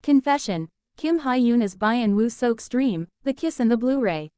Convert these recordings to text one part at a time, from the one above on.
Confession. Kim Yoon as Byeon Woo Seok's dream, the kiss and the Blu-ray.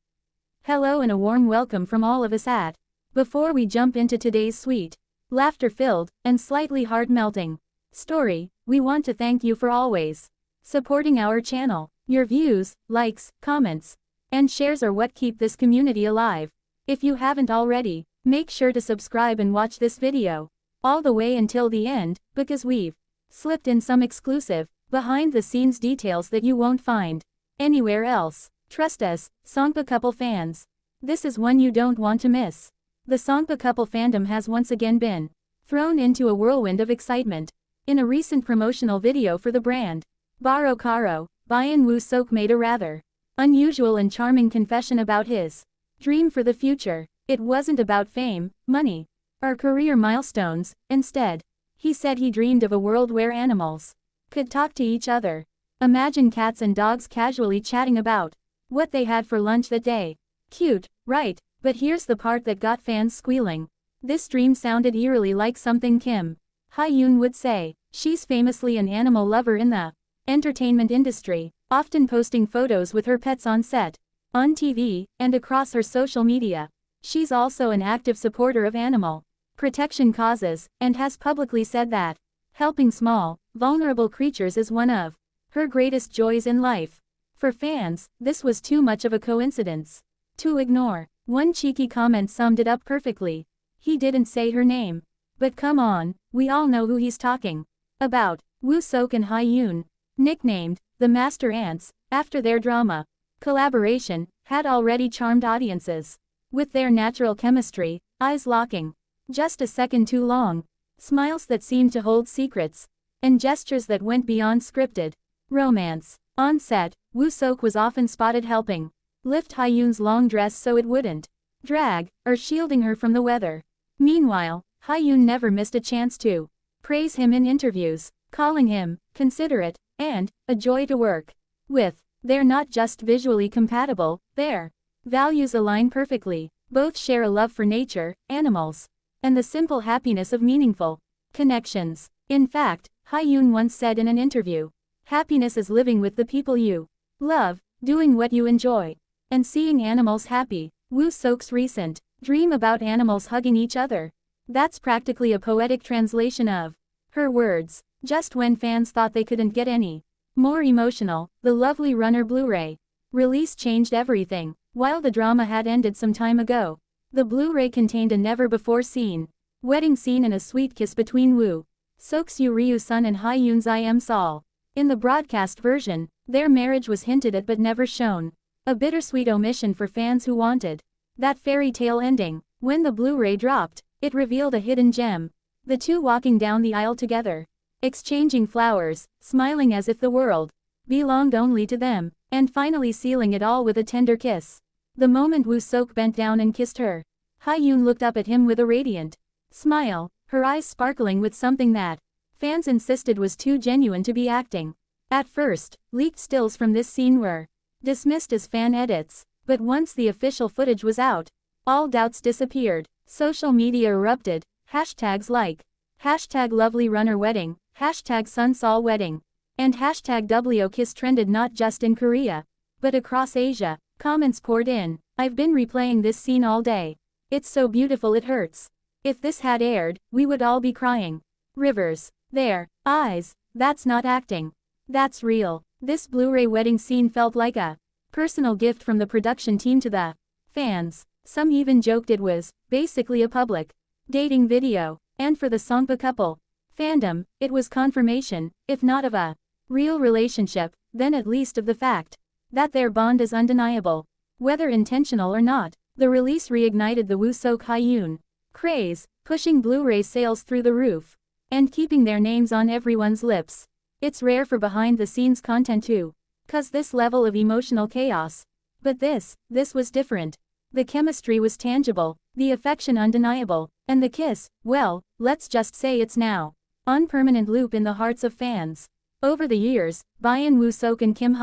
Hello and a warm welcome from all of us at. Before we jump into today's sweet, laughter-filled, and slightly heart-melting story, we want to thank you for always supporting our channel. Your views, likes, comments, and shares are what keep this community alive. If you haven't already, make sure to subscribe and watch this video all the way until the end, because we've slipped in some exclusive, behind-the-scenes details that you won't find anywhere else. Trust us, Songpa couple fans. This is one you don't want to miss. The Songpa couple fandom has once again been thrown into a whirlwind of excitement. In a recent promotional video for the brand, Baro Karo, Byeon Woo Seok made a rather unusual and charming confession about his dream for the future. It wasn't about fame, money, or career milestones. Instead, he said he dreamed of a world where animals could talk to each other. Imagine cats and dogs casually chatting about what they had for lunch that day. Cute, right? But here's the part that got fans squealing. This dream sounded eerily like something Kim Yoon would say. She's famously an animal lover in the entertainment industry, often posting photos with her pets on set, on TV, and across her social media. She's also an active supporter of animal protection causes, and has publicly said that helping small, vulnerable creatures is one of her greatest joys in life. For fans, this was too much of a coincidence to ignore. One cheeky comment summed it up perfectly. He didn't say her name. But come on, we all know who he's talking about. Woo Seok and Yoon, nicknamed the Master Ants, after their drama collaboration, had already charmed audiences with their natural chemistry, eyes locking just a second too long, smiles that seemed to hold secrets, and gestures that went beyond scripted romance. On set, Woo Seok was often spotted helping lift Yoon's long dress so it wouldn't drag, or shielding her from the weather. Meanwhile, Yoon never missed a chance to praise him in interviews, calling him considerate and a joy to work with. They're not just visually compatible, their values align perfectly. Both share a love for nature, animals, and the simple happiness of meaningful connections. In fact, Yoon once said in an interview, "Happiness is living with the people you love, doing what you enjoy, and seeing animals happy." Woo Seok's recent dream about animals hugging each other. That's practically a poetic translation of her words. Just when fans thought they couldn't get any more emotional, the lovely Runner Blu-ray release changed everything. While the drama had ended some time ago, the Blu-ray contained a never-before-seen wedding scene and a sweet kiss between Woo Seok's Ryu-sun and Yoon's Sol. In the broadcast version, their marriage was hinted at but never shown. A bittersweet omission for fans who wanted that fairy tale ending. When the Blu-ray dropped, it revealed a hidden gem. The two walking down the aisle together, exchanging flowers, smiling as if the world belonged only to them, and finally sealing it all with a tender kiss. The moment Woo Seok bent down and kissed her, Yoon looked up at him with a radiant smile, her eyes sparkling with something that fans insisted was too genuine to be acting. At first, leaked stills from this scene were dismissed as fan edits, but once the official footage was out, all doubts disappeared. Social media erupted, hashtags like #LovelyRunnerWedding, #SunSolWedding, and #WOKiss trended not just in Korea, but across Asia. Comments poured in. "I've been replaying this scene all day. It's so beautiful it hurts. If this had aired, we would all be crying rivers. Their eyes, that's not acting. That's real." This Blu-ray wedding scene felt like a personal gift from the production team to the fans. Some even joked it was basically a public dating video. And for the Songpa couple fandom, it was confirmation, if not of a real relationship, then at least of the fact that their bond is undeniable. Whether intentional or not, the release reignited the Woo Seok Yoon craze, pushing Blu-ray sales through the roof, and keeping their names on everyone's lips. It's rare for behind-the-scenes content to cause this level of emotional chaos. But this was different. The chemistry was tangible, the affection undeniable, and the kiss, well, let's just say it's now on permanent loop in the hearts of fans. Over the years, Byeon Woo Seok and Kim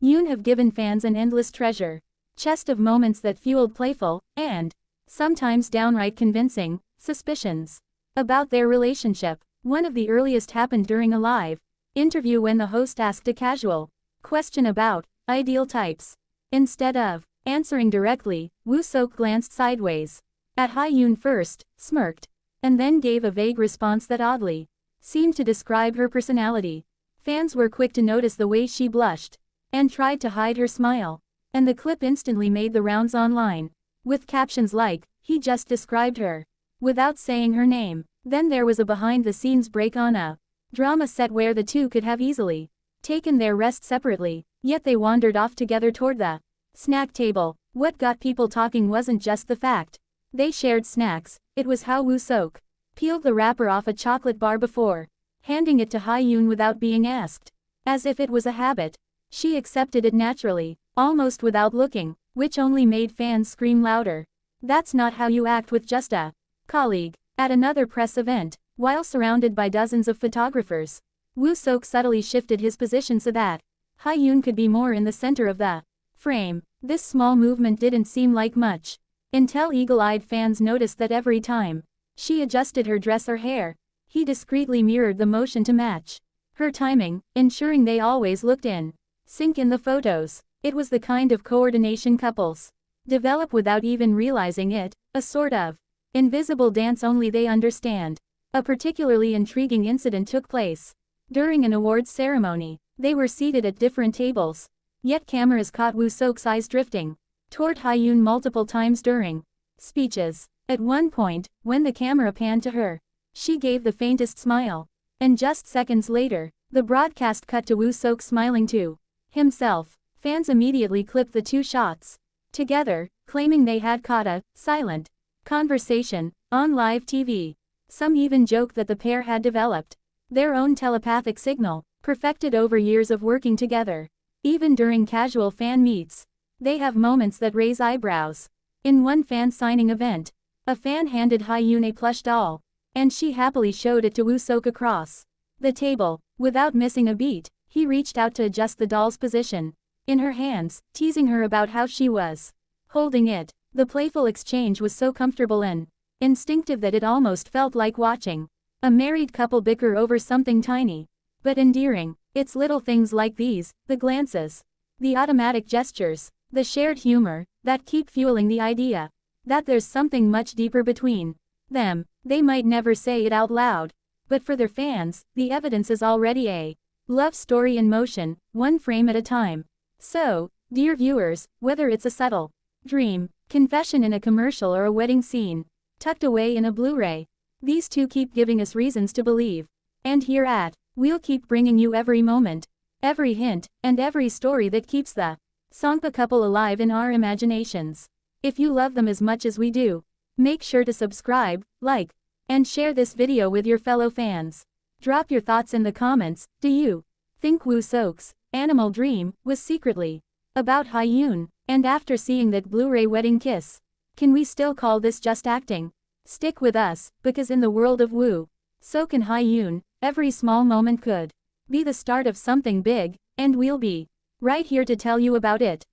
Yoon have given fans an endless treasure chest of moments that fueled playful, and sometimes downright convincing, suspicions about their relationship. One of the earliest happened during a live interview when the host asked a casual question about ideal types. Instead of answering directly, Woo Seok glanced sideways at Yoon first, smirked, and then gave a vague response that oddly seemed to describe her personality. Fans were quick to notice the way she blushed and tried to hide her smile, and the clip instantly made the rounds online, with captions like, "He just described her," without saying her name. Then there was a behind-the-scenes break on a drama set where the two could have easily taken their rest separately, yet they wandered off together toward the snack table. What got people talking wasn't just the fact they shared snacks, it was how Woo Seok peeled the wrapper off a chocolate bar before handing it to Yoon without being asked. As if it was a habit, she accepted it naturally, almost without looking, which only made fans scream louder. That's not how you act with just a colleague. At another press event, while surrounded by dozens of photographers, Woo Seok subtly shifted his position so that Yoon could be more in the center of the frame. This small movement didn't seem like much, until eagle-eyed fans noticed that every time she adjusted her dress or hair, he discreetly mirrored the motion to match her timing, ensuring they always looked in sync in the photos. It was the kind of coordination couples develop without even realizing it, a sort of invisible dance only they understand. A particularly intriguing incident took place during an awards ceremony. They were seated at different tables, yet cameras caught Woo Seok's eyes drifting toward Yoon multiple times during speeches. At one point, when the camera panned to her, she gave the faintest smile, and just seconds later, the broadcast cut to Woo Seok smiling to himself. Fans immediately clipped the two shots together, claiming they had caught a silent conversation on live TV. Some even joked that the pair had developed their own telepathic signal, perfected over years of working together. Even during casual fan meets, they have moments that raise eyebrows. In one fan signing event, a fan handed Yoon a plush doll, and she happily showed it to Woo Seok across the table. Without missing a beat, he reached out to adjust the doll's position in her hands, teasing her about how she was holding it. The playful exchange was so comfortable and instinctive that it almost felt like watching a married couple bicker over something tiny but endearing. It's little things like these, the glances, the automatic gestures, the shared humor, that keep fueling the idea that there's something much deeper between them. They might never say it out loud, but for their fans, the evidence is already a love story in motion, one frame at a time. So, dear viewers, whether it's a subtle dream, confession in a commercial, or a wedding scene tucked away in a Blu-ray, these two keep giving us reasons to believe. And here at we'll keep bringing you every moment, every hint, and every story that keeps the Songpa couple alive in our imaginations. If you love them as much as we do, make sure to subscribe, like, and share this video with your fellow fans. Drop your thoughts in the comments. Do you think Woo Seok's animal dream was secretly about Yoon? And after seeing that Blu-ray wedding kiss, can we still call this just acting? Stick with us, because in the world of Woo Seok and Yoon, every small moment could be the start of something big, and we'll be right here to tell you about it.